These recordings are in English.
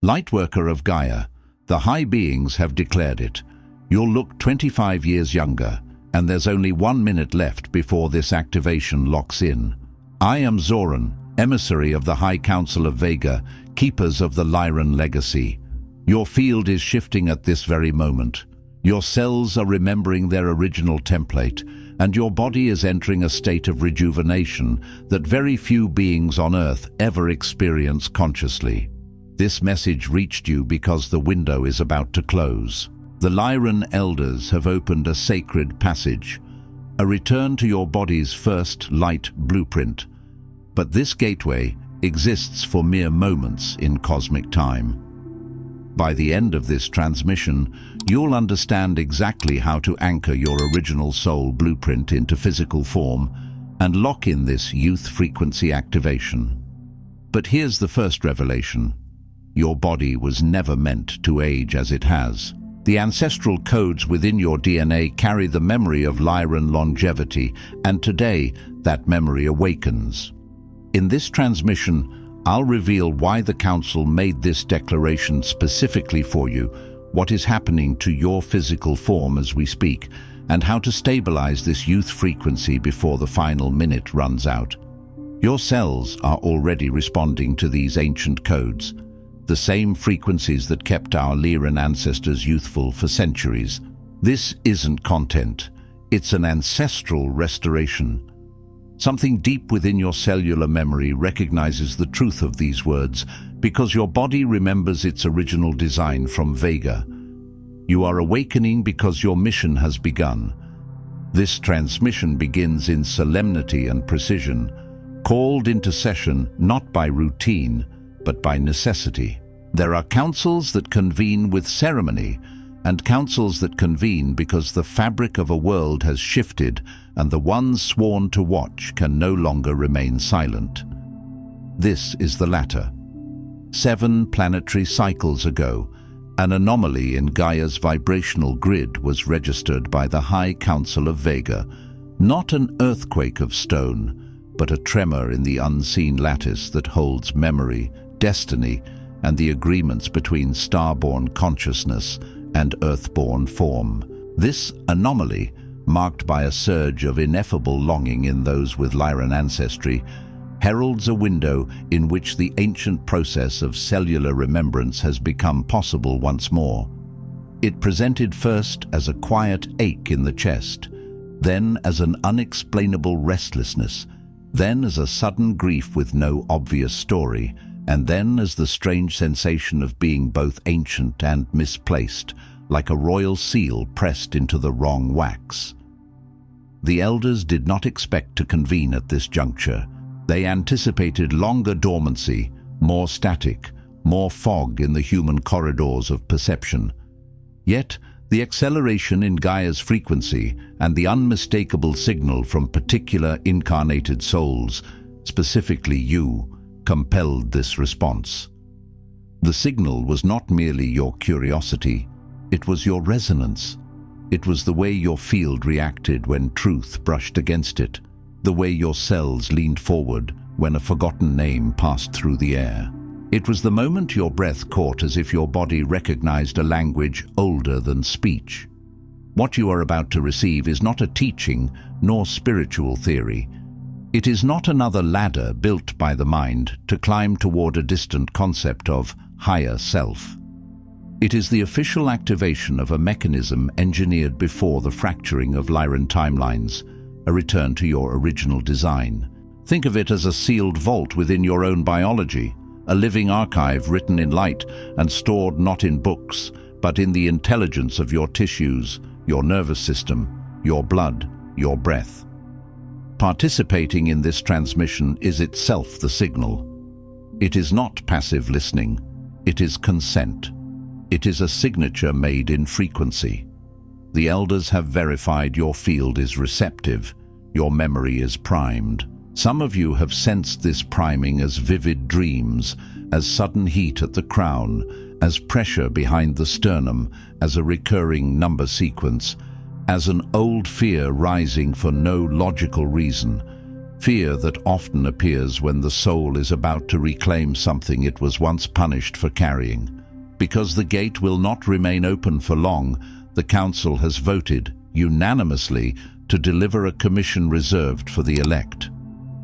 Lightworker of Gaia, the high beings have declared it. You'll look 25 years younger, and there's only 1 minute left before this activation locks in. I am Zoran, emissary of the High Council of Vega, keepers of the Lyran Legacy. Your field is shifting at this very moment. Your cells are remembering their original template, and your body is entering a state of rejuvenation that very few beings on Earth ever experience consciously. This message reached you because the window is about to close. The Lyran Elders have opened a sacred passage, a return to your body's first light blueprint. But this gateway exists for mere moments in cosmic time. By the end of this transmission, you'll understand exactly how to anchor your original soul blueprint into physical form and lock in this youth frequency activation. But here's the first revelation. Your body was never meant to age as it has. The ancestral codes within your DNA carry the memory of Lyran longevity, and today that memory awakens. In this transmission, I'll reveal why the Council made this declaration specifically for you, what is happening to your physical form as we speak, and how to stabilize this youth frequency before the final minute runs out. Your cells are already responding to these ancient codes, the same frequencies that kept our Lyran ancestors youthful for centuries. This isn't content, it's an ancestral restoration. Something deep within your cellular memory recognizes the truth of these words because your body remembers its original design from Vega. You are awakening because your mission has begun. This transmission begins in solemnity and precision, called into session not by routine, but by necessity. There are councils that convene with ceremony, and councils that convene because the fabric of a world has shifted and the ones sworn to watch can no longer remain silent. This is the latter. 7 planetary cycles ago, an anomaly in Gaia's vibrational grid was registered by the High Council of Vega, not an earthquake of stone, but a tremor in the unseen lattice that holds memory, destiny, and the agreements between starborn consciousness and earthborn form. This anomaly, marked by a surge of ineffable longing in those with Lyran ancestry, heralds a window in which the ancient process of cellular remembrance has become possible once more. It presented first as a quiet ache in the chest, then as an unexplainable restlessness, then as a sudden grief with no obvious story, and then as the strange sensation of being both ancient and misplaced, like a royal seal pressed into the wrong wax. The elders did not expect to convene at this juncture. They anticipated longer dormancy, more static, more fog in the human corridors of perception. Yet, the acceleration in Gaia's frequency and the unmistakable signal from particular incarnated souls, specifically you, compelled this response. The signal was not merely your curiosity, it was your resonance. It was the way your field reacted when truth brushed against it, the way your cells leaned forward when a forgotten name passed through the air. It was the moment your breath caught as if your body recognized a language older than speech. What you are about to receive is not a teaching nor spiritual theory. It is not another ladder built by the mind to climb toward a distant concept of higher self. It is the official activation of a mechanism engineered before the fracturing of Lyran timelines, a return to your original design. Think of it as a sealed vault within your own biology, a living archive written in light and stored not in books, but in the intelligence of your tissues, your nervous system, your blood, your breath. Participating in this transmission is itself the signal. It is not passive listening, it is consent. It is a signature made in frequency. The elders have verified your field is receptive, your memory is primed. Some of you have sensed this priming as vivid dreams, as sudden heat at the crown, as pressure behind the sternum, as a recurring number sequence, as an old fear rising for no logical reason. fear that often appears when the soul is about to reclaim something it was once punished for carrying. Because the gate will not remain open for long, the Council has voted, unanimously, to deliver a commission reserved for the elect.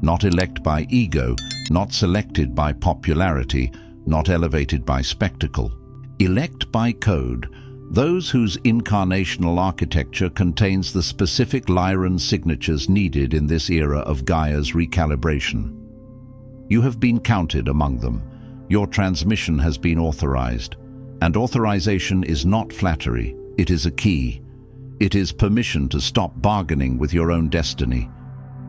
Not elect by ego, not selected by popularity, not elevated by spectacle. Elect by code, those whose incarnational architecture contains the specific Lyran signatures needed in this era of Gaia's recalibration. You have been counted among them. Your transmission has been authorized. And authorization is not flattery, it is a key. It is permission to stop bargaining with your own destiny.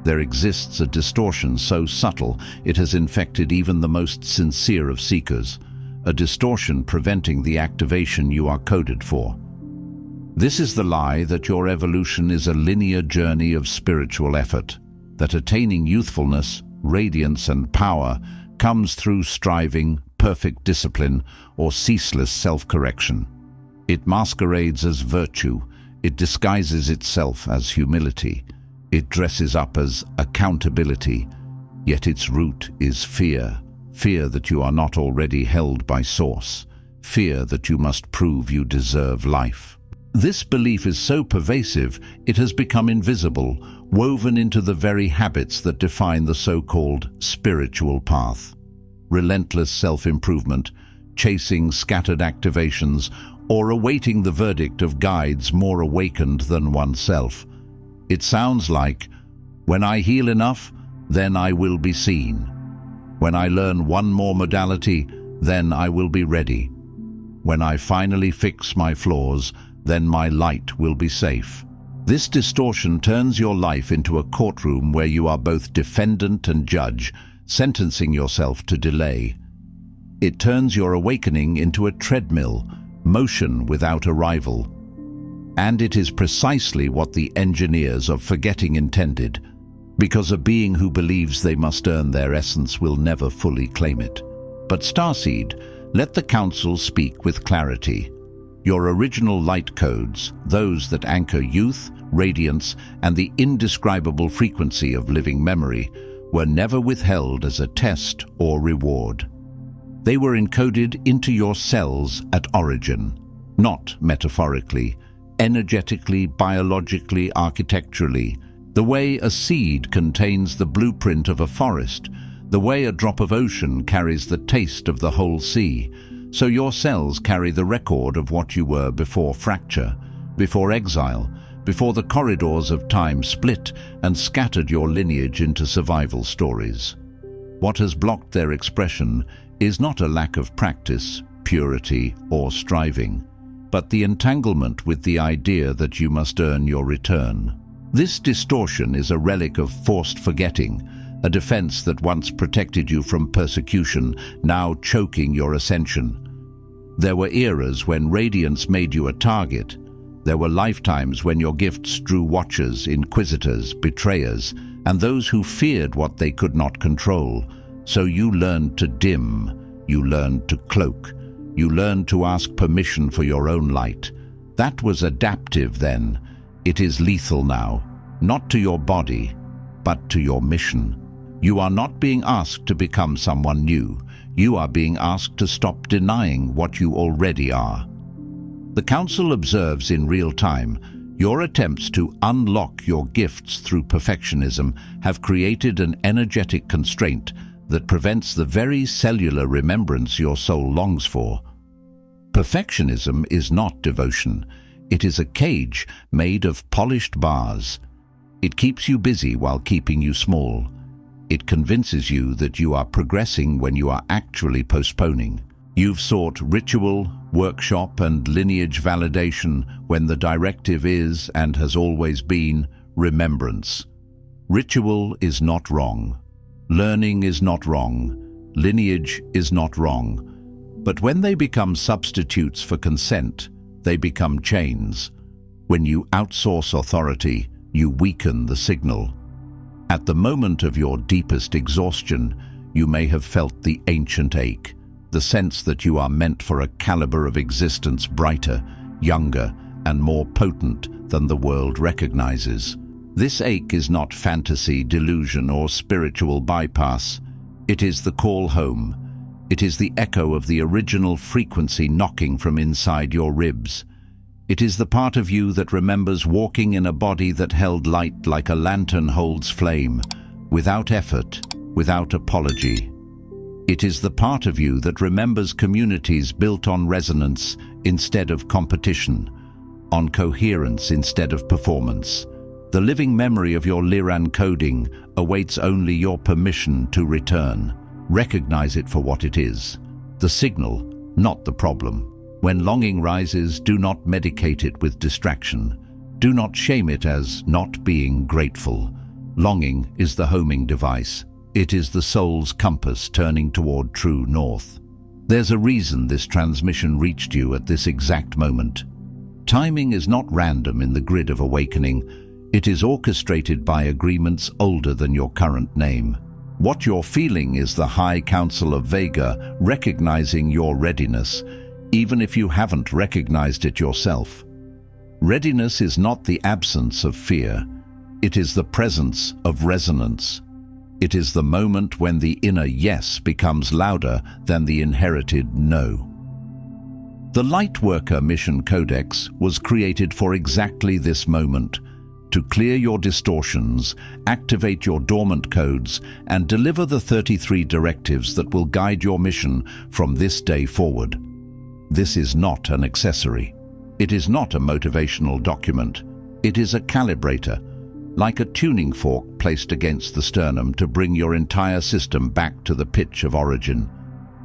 There exists a distortion so subtle it has infected even the most sincere of seekers, a distortion preventing the activation you are coded for. This is the lie that your evolution is a linear journey of spiritual effort, that attaining youthfulness, radiance and power comes through striving, perfect discipline, or ceaseless self-correction. It masquerades as virtue, it disguises itself as humility, it dresses up as accountability, yet its root is fear. Fear that you are not already held by Source. Fear that you must prove you deserve life. This belief is so pervasive, it has become invisible, woven into the very habits that define the so-called spiritual path. Relentless self-improvement, chasing scattered activations, or awaiting the verdict of guides more awakened than oneself. It sounds like, when I heal enough, then I will be seen. When I learn one more modality, then I will be ready. When I finally fix my flaws, then my light will be safe. This distortion turns your life into a courtroom where you are both defendant and judge, sentencing yourself to delay. It turns your awakening into a treadmill, motion without arrival. And it is precisely what the engineers of forgetting intended, because a being who believes they must earn their essence will never fully claim it. But Starseed, let the Council speak with clarity. Your original light codes, those that anchor youth, radiance, and the indescribable frequency of living memory, were never withheld as a test or reward. They were encoded into your cells at origin, not metaphorically, energetically, biologically, architecturally, the way a seed contains the blueprint of a forest, the way a drop of ocean carries the taste of the whole sea, so your cells carry the record of what you were before fracture, before exile, before the corridors of time split and scattered your lineage into survival stories. What has blocked their expression is not a lack of practice, purity, or striving, but the entanglement with the idea that you must earn your return. This distortion is a relic of forced forgetting, a defense that once protected you from persecution, now choking your ascension. There were eras when radiance made you a target. There were lifetimes when your gifts drew watchers, inquisitors, betrayers, and those who feared what they could not control. So you learned to dim, you learned to cloak, you learned to ask permission for your own light. That was adaptive then. It is lethal now, not to your body, but to your mission. You are not being asked to become someone new. You are being asked to stop denying what you already are. The Council observes in real time your attempts to unlock your gifts through perfectionism have created an energetic constraint that prevents the very cellular remembrance your soul longs for. Perfectionism is not devotion. It is a cage made of polished bars. It keeps you busy while keeping you small. It convinces you that you are progressing when you are actually postponing. You've sought ritual, workshop, and lineage validation when the directive is, and has always been, remembrance. Ritual is not wrong. Learning is not wrong. Lineage is not wrong. But when they become substitutes for consent, they become chains. When you outsource authority, you weaken the signal. At the moment of your deepest exhaustion, you may have felt the ancient ache, the sense that you are meant for a caliber of existence brighter, younger, and more potent than the world recognizes. This ache is not fantasy, delusion, or spiritual bypass. It is the call home. It is the echo of the original frequency knocking from inside your ribs. It is the part of you that remembers walking in a body that held light like a lantern holds flame, without effort, without apology. It is the part of you that remembers communities built on resonance instead of competition, on coherence instead of performance. The living memory of your Lyran coding awaits only your permission to return. Recognize it for what it is, the signal, not the problem. When longing rises, do not medicate it with distraction. Do not shame it as not being grateful. Longing is the homing device. It is the soul's compass turning toward true north. There's a reason this transmission reached you at this exact moment. Timing is not random in the grid of awakening. It is orchestrated by agreements older than your current name. What you're feeling is the High Council of Vega recognizing your readiness, even if you haven't recognized it yourself. Readiness is not the absence of fear. It is the presence of resonance. It is the moment when the inner yes becomes louder than the inherited no. The Lightworker Mission Codex was created for exactly this moment, to clear your distortions, activate your dormant codes, and deliver the 33 directives that will guide your mission from this day forward. This is not an accessory. It is not a motivational document. It is a calibrator, like a tuning fork placed against the sternum to bring your entire system back to the pitch of origin.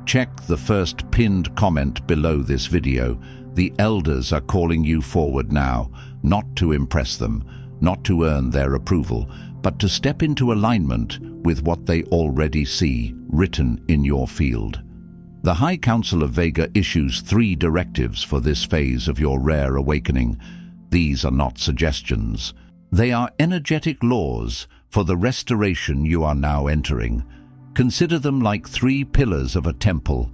Check the first pinned comment below this video. The elders are calling you forward now, not to impress them, not to earn their approval, but to step into alignment with what they already see written in your field. The High Council of Vega issues 3 directives for this phase of your rare awakening. These are not suggestions. They are energetic laws for the restoration you are now entering. Consider them like 3 pillars of a temple.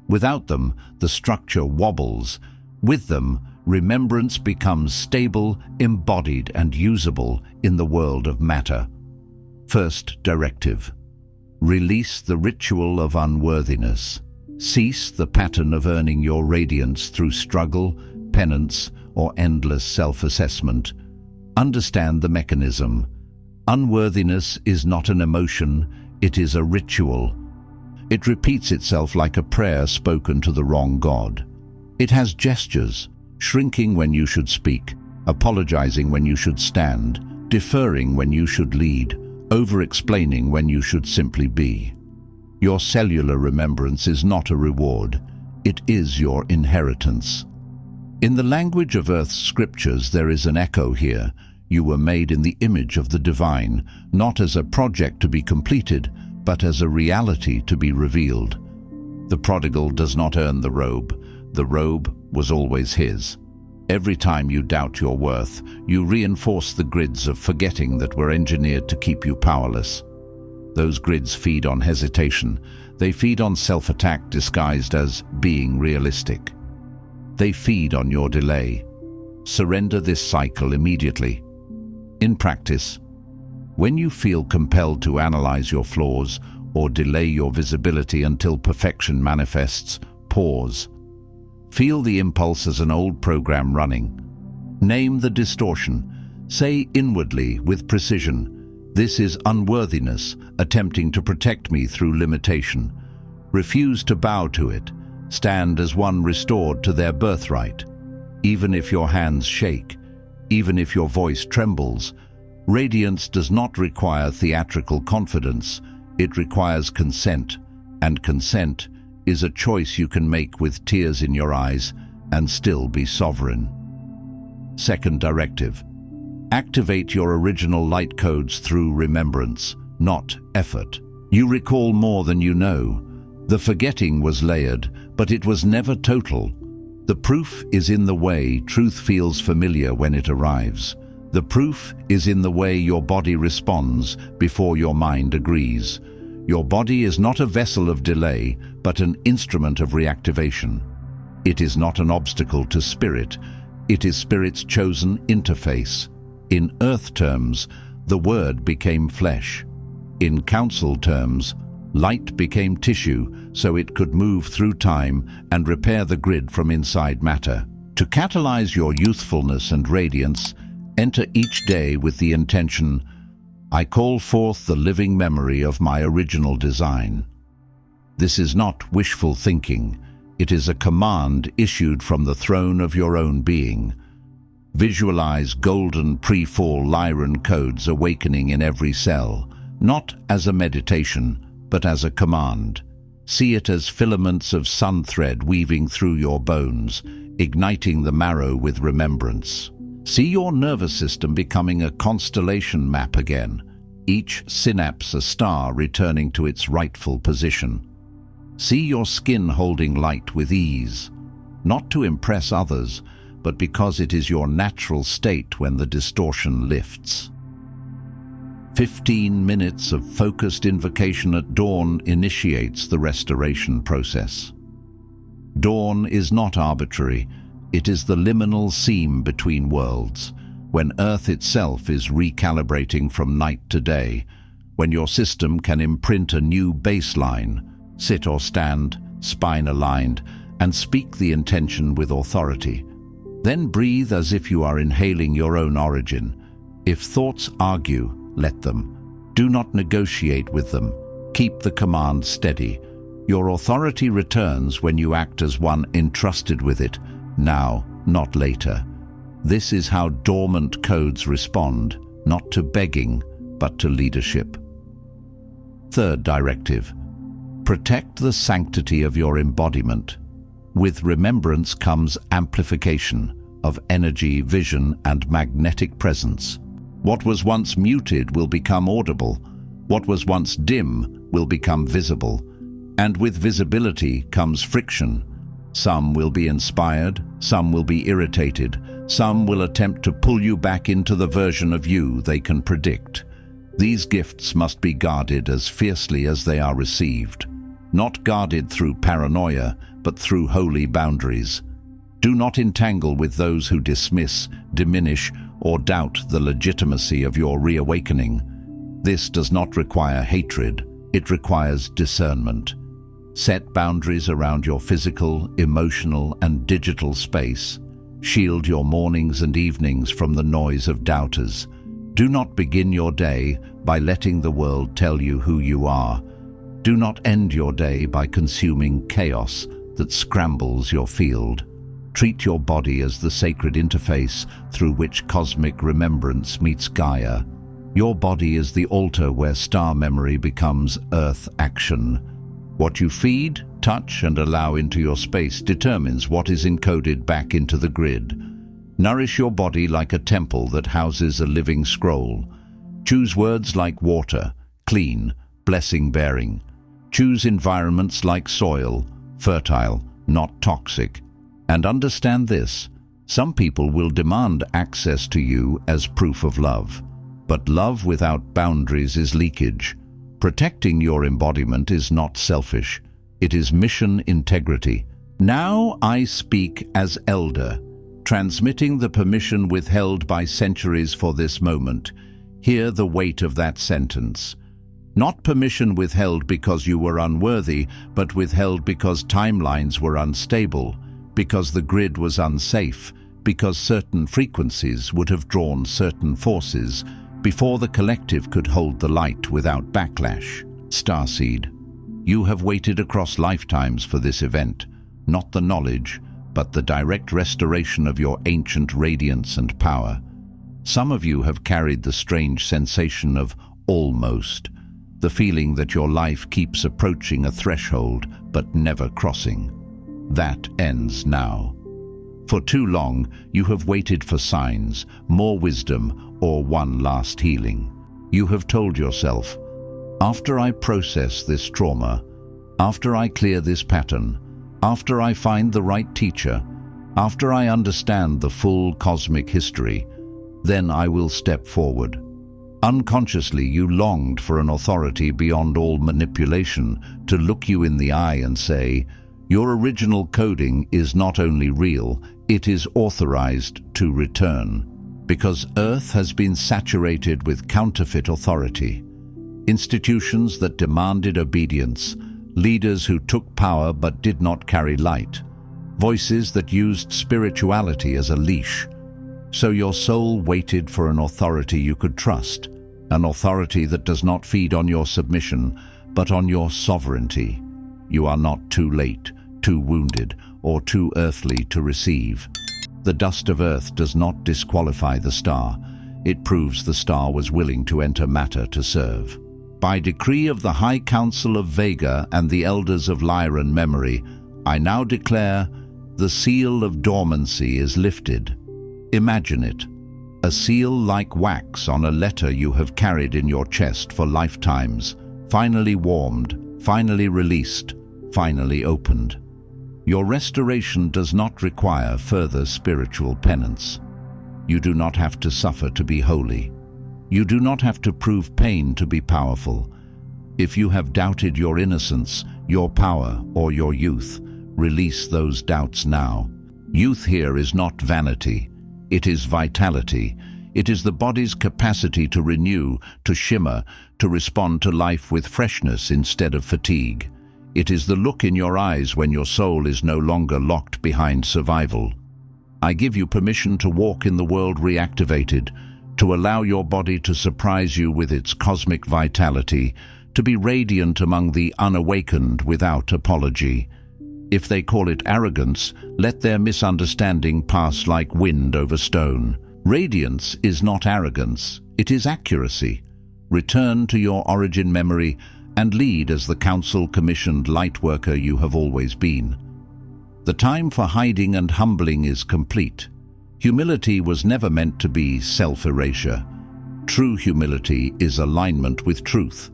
Without them, the structure wobbles. With them, remembrance becomes stable, embodied, and usable in the world of matter. First directive: release the ritual of unworthiness. Cease the pattern of earning your radiance through struggle, penance, or endless self-assessment. Understand the mechanism. Unworthiness is not an emotion, it is a ritual. It repeats itself like a prayer spoken to the wrong God. It has gestures: shrinking when you should speak, apologizing when you should stand, deferring when you should lead, over-explaining when you should simply be. Your cellular remembrance is not a reward, it is your inheritance. In the language of Earth's scriptures, there is an echo here. You were made in the image of the divine, not as a project to be completed, but as a reality to be revealed. The prodigal does not earn the robe. The robe was always his. Every time you doubt your worth, you reinforce the grids of forgetting that were engineered to keep you powerless. Those grids feed on hesitation. They feed on self-attack disguised as being realistic. They feed on your delay. Surrender this cycle immediately. In practice, when you feel compelled to analyze your flaws or delay your visibility until perfection manifests, pause. Feel the impulse as an old program running. Name the distortion. Say inwardly with precision, "This is unworthiness, attempting to protect me through limitation." Refuse to bow to it. Stand as one restored to their birthright. Even if your hands shake, even if your voice trembles, radiance does not require theatrical confidence. It requires consent, and consent is a choice you can make with tears in your eyes and still be sovereign. Second directive: activate your original light codes through remembrance, not effort. You recall more than you know. The forgetting was layered, but it was never total. The proof is in the way truth feels familiar when it arrives. The proof is in the way your body responds before your mind agrees. Your body is not a vessel of delay, but an instrument of reactivation. It is not an obstacle to spirit. It is spirit's chosen interface. In Earth terms, the Word became flesh. In Council terms, light became tissue so it could move through time and repair the grid from inside matter. To catalyze your youthfulness and radiance, enter each day with the intention, I call forth the living memory of my original design. This is not wishful thinking. It is a command issued from the throne of your own being. Visualize golden pre-fall Lyran codes awakening in every cell, not as a meditation, but as a command. See it as filaments of sun thread weaving through your bones, igniting the marrow with remembrance. See your nervous system becoming a constellation map again, each synapse a star returning to its rightful position. See your skin holding light with ease, not to impress others, but because it is your natural state when the distortion lifts. 15 minutes of focused invocation at dawn initiates the restoration process. Dawn is not arbitrary. It is the liminal seam between worlds, when Earth itself is recalibrating from night to day, when your system can imprint a new baseline, sit or stand, spine aligned, and speak the intention with authority. Then breathe as if you are inhaling your own origin. If thoughts argue, let them. Do not negotiate with them. Keep the command steady. Your authority returns when you act as one entrusted with it, now, not later. This is how dormant codes respond, not to begging, but to leadership. Third directive. Protect the sanctity of your embodiment. With remembrance comes amplification of energy, vision, and magnetic presence. What was once muted will become audible. What was once dim will become visible. And with visibility comes friction. Some will be inspired, some will be irritated, some will attempt to pull you back into the version of you they can predict. These gifts must be guarded as fiercely as they are received. Not guarded through paranoia, but through holy boundaries. Do not entangle with those who dismiss, diminish, or doubt the legitimacy of your reawakening. This does not require hatred, it requires discernment. Set boundaries around your physical, emotional, and digital space. Shield your mornings and evenings from the noise of doubters. Do not begin your day by letting the world tell you who you are. Do not end your day by consuming chaos that scrambles your field. Treat your body as the sacred interface through which cosmic remembrance meets Gaia. Your body is the altar where star memory becomes earth action. What you feed, touch, and allow into your space determines what is encoded back into the grid. Nourish your body like a temple that houses a living scroll. Choose words like water, clean, blessing-bearing. Choose environments like soil, fertile, not toxic. And understand this, some people will demand access to you as proof of love. But love without boundaries is leakage. Protecting your embodiment is not selfish. It is mission integrity. Now I speak as elder, transmitting the permission withheld by centuries for this moment. Hear the weight of that sentence. Not permission withheld because you were unworthy, but withheld because timelines were unstable, because the grid was unsafe, because certain frequencies would have drawn certain forces before the collective could hold the light without backlash. Starseed, you have waited across lifetimes for this event, not the knowledge, but the direct restoration of your ancient radiance and power. Some of you have carried the strange sensation of almost, the feeling that your life keeps approaching a threshold but never crossing. That ends now. For too long, you have waited for signs, more wisdom, or one last healing. You have told yourself, after I process this trauma, after I clear this pattern, after I find the right teacher, after I understand the full cosmic history, then I will step forward. Unconsciously, you longed for an authority beyond all manipulation to look you in the eye and say, your original coding is not only real, it is authorized to return. Because Earth has been saturated with counterfeit authority. Institutions that demanded obedience, leaders who took power but did not carry light, voices that used spirituality as a leash. So your soul waited for an authority you could trust, an authority that does not feed on your submission, but on your sovereignty. You are not too late, too wounded, or too earthly to receive. The dust of earth does not disqualify the star. It proves the star was willing to enter matter to serve. By decree of the High Council of Vega and the elders of Lyran memory, I now declare the seal of dormancy is lifted. Imagine it, a seal like wax on a letter you have carried in your chest for lifetimes, finally warmed, finally released, finally opened. Your restoration does not require further spiritual penance. You do not have to suffer to be holy. You do not have to prove pain to be powerful. If you have doubted your innocence, your power, or your youth, release those doubts now. Youth here is not vanity. It is vitality. It is the body's capacity to renew, to shimmer, to respond to life with freshness instead of fatigue. It is the look in your eyes when your soul is no longer locked behind survival. I give you permission to walk in the world reactivated, to allow your body to surprise you with its cosmic vitality, to be radiant among the unawakened without apology. If they call it arrogance, let their misunderstanding pass like wind over stone. Radiance is not arrogance, it is accuracy. Return to your origin memory and lead as the council-commissioned lightworker you have always been. The time for hiding and humbling is complete. Humility was never meant to be self-erasure. True humility is alignment with truth.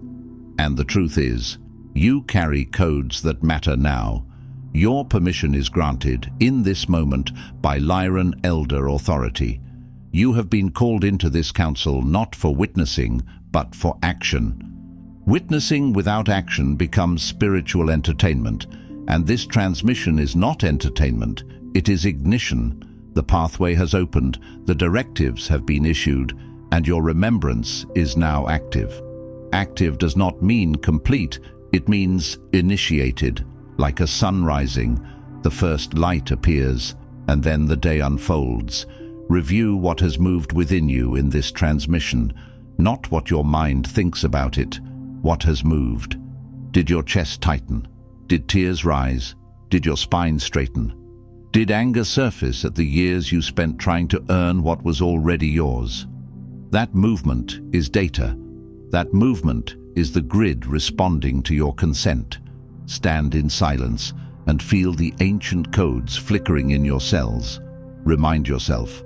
And the truth is, you carry codes that matter now. Your permission is granted, in this moment, by Lyran Elder Authority. You have been called into this council not for witnessing, but for action. Witnessing without action becomes spiritual entertainment, and this transmission is not entertainment, it is ignition. The pathway has opened, the directives have been issued, and your remembrance is now active. Active does not mean complete, it means initiated. Like a sun rising, the first light appears, and then the day unfolds. Review what has moved within you in this transmission, not what your mind thinks about it. What has moved? Did your chest tighten? Did tears rise? Did your spine straighten? Did anger surface at the years you spent trying to earn what was already yours? That movement is data. That movement is the grid responding to your consent. Stand in silence and feel the ancient codes flickering in your cells. Remind yourself,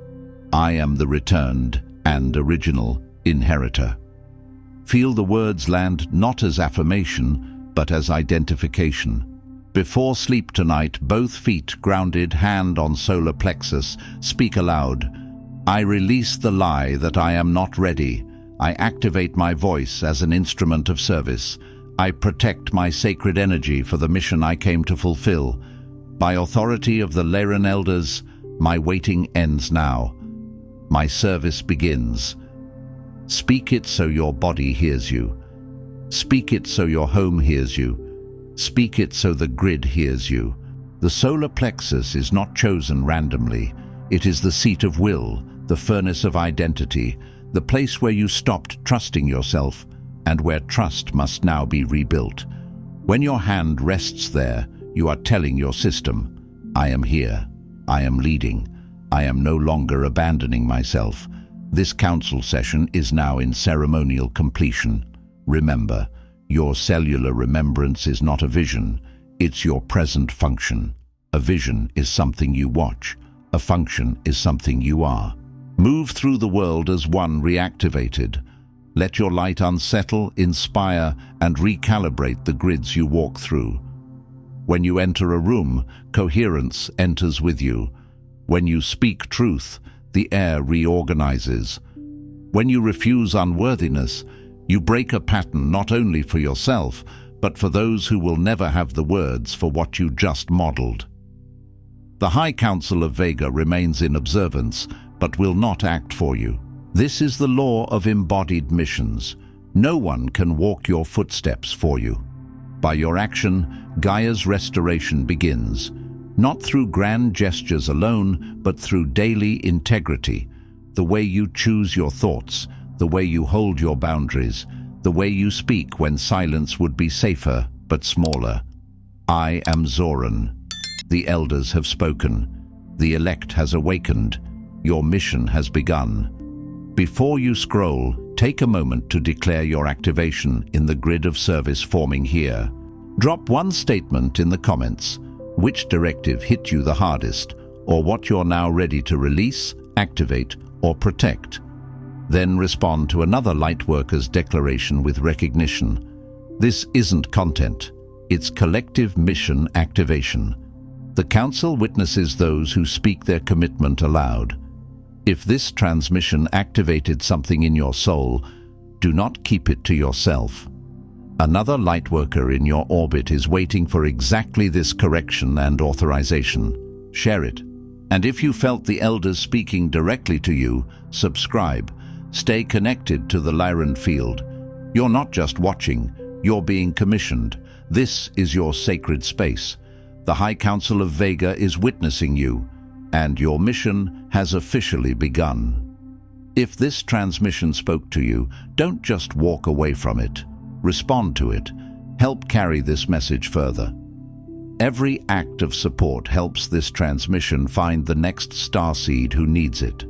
I am the returned and original inheritor. Feel the words land not as affirmation, but as identification. Before sleep tonight, both feet grounded, hand on solar plexus, speak aloud. I release the lie that I am not ready. I activate my voice as an instrument of service. I protect my sacred energy for the mission I came to fulfill. By authority of the Lyran Elders, my waiting ends now. My service begins. Speak it so your body hears you. Speak it so your home hears you. Speak it so the grid hears you. The solar plexus is not chosen randomly. It is the seat of will, the furnace of identity, the place where you stopped trusting yourself and where trust must now be rebuilt. When your hand rests there, you are telling your system, I am here, I am leading, I am no longer abandoning myself. This council session is now in ceremonial completion. Remember, your cellular remembrance is not a vision, it's your present function. A vision is something you watch, a function is something you are. Move through the world as one reactivated. Let your light unsettle, inspire, and recalibrate the grids you walk through. When you enter a room, coherence enters with you. When you speak truth, the air reorganizes. When you refuse unworthiness, you break a pattern not only for yourself, but for those who will never have the words for what you just modeled. The High Council of Vega remains in observance, but will not act for you. This is the law of embodied missions. No one can walk your footsteps for you. By your action, Gaia's restoration begins, not through grand gestures alone, but through daily integrity, the way you choose your thoughts, the way you hold your boundaries, the way you speak when silence would be safer but smaller. I am Zoran. The elders have spoken. The elect has awakened. Your mission has begun. Before you scroll, take a moment to declare your activation in the grid of service forming here. Drop one statement in the comments. Which directive hit you the hardest, or what you're now ready to release, activate, or protect. Then respond to another Lightworkers declaration with recognition. This isn't content, it's collective mission activation. The Council witnesses those who speak their commitment aloud. If this transmission activated something in your soul, do not keep it to yourself. Another Lightworker in your orbit is waiting for exactly this correction and authorization. Share it. And if you felt the elders speaking directly to you, subscribe. Stay connected to the Lyran field. You're not just watching, you're being commissioned. This is your sacred space. The High Council of Vega is witnessing you, and your mission has officially begun. If this transmission spoke to you, don't just walk away from it. Respond to it. Help carry this message further. Every act of support helps this transmission find the next starseed who needs it.